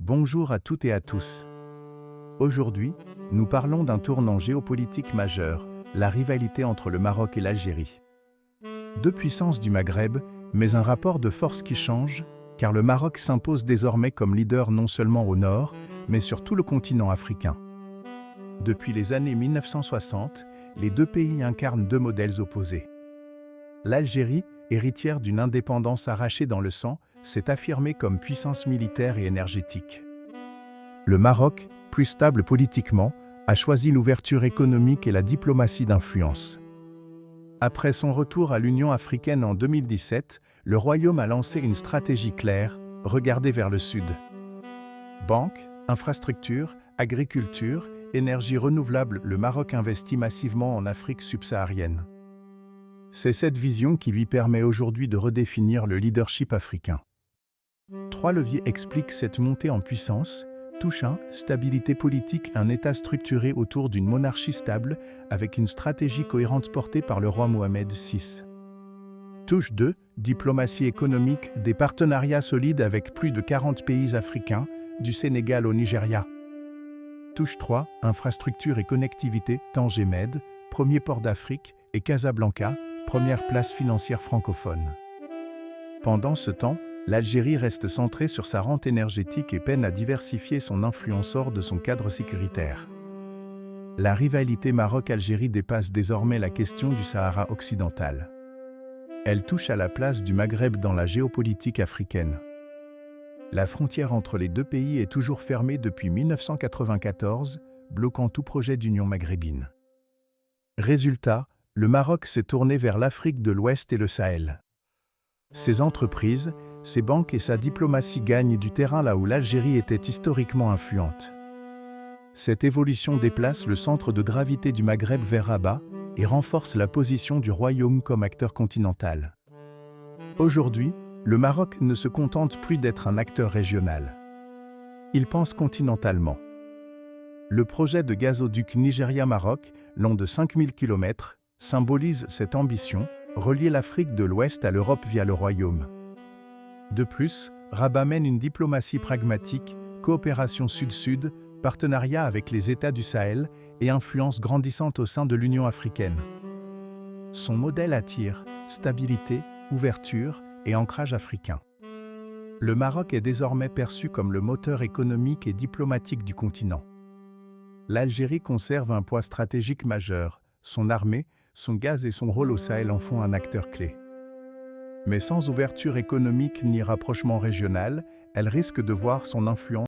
Bonjour à toutes et à tous. Aujourd'hui, nous parlons d'un tournant géopolitique majeur, la rivalité entre le Maroc et l'Algérie. Deux puissances du Maghreb, mais un rapport de force qui change, car le Maroc s'impose désormais comme leader non seulement au nord, mais sur tout le continent africain. Depuis les années 1960, les deux pays incarnent deux modèles opposés. L'Algérie, héritière d'une indépendance arrachée dans le sang, s'est affirmée comme puissance militaire et énergétique. Le Maroc, plus stable politiquement, a choisi l'ouverture économique et la diplomatie d'influence. Après son retour à l'Union africaine en 2017, le Royaume a lancé une stratégie claire, regarder vers le sud. Banques, infrastructures, agriculture, énergie renouvelable, le Maroc investit massivement en Afrique subsaharienne. C'est cette vision qui lui permet aujourd'hui de redéfinir le leadership africain. Trois leviers expliquent cette montée en puissance. Touche 1, stabilité politique, un État structuré autour d'une monarchie stable, avec une stratégie cohérente portée par le roi Mohamed VI. Touche 2, diplomatie économique, des partenariats solides avec plus de 40 pays africains, du Sénégal au Nigeria. Touche 3, infrastructure et connectivité, Tanger Med, premier port d'Afrique, et Casablanca, première place financière francophone. Pendant ce temps, l'Algérie reste centrée sur sa rente énergétique et peine à diversifier son influence hors de son cadre sécuritaire. La rivalité Maroc-Algérie dépasse désormais la question du Sahara occidental. Elle touche à la place du Maghreb dans la géopolitique africaine. La frontière entre les deux pays est toujours fermée depuis 1994, bloquant tout projet d'union maghrébine. Résultat, le Maroc s'est tourné vers l'Afrique de l'Ouest et le Sahel. Ses entreprises, ses banques et sa diplomatie gagnent du terrain là où l'Algérie était historiquement influente. Cette évolution déplace le centre de gravité du Maghreb vers Rabat et renforce la position du Royaume comme acteur continental. Aujourd'hui, le Maroc ne se contente plus d'être un acteur régional. Il pense continentalement. Le projet de gazoduc Nigeria-Maroc, long de 5000 km, symbolise cette ambition, relier l'Afrique de l'Ouest à l'Europe via le Royaume. De plus, Rabat mène une diplomatie pragmatique, coopération sud-sud, partenariat avec les États du Sahel et influence grandissante au sein de l'Union africaine. Son modèle attire stabilité, ouverture et ancrage africain. Le Maroc est désormais perçu comme le moteur économique et diplomatique du continent. L'Algérie conserve un poids stratégique majeur, son armée, son gaz et son rôle au Sahel en font un acteur clé. Mais sans ouverture économique ni rapprochement régional, elle risque de voir son influence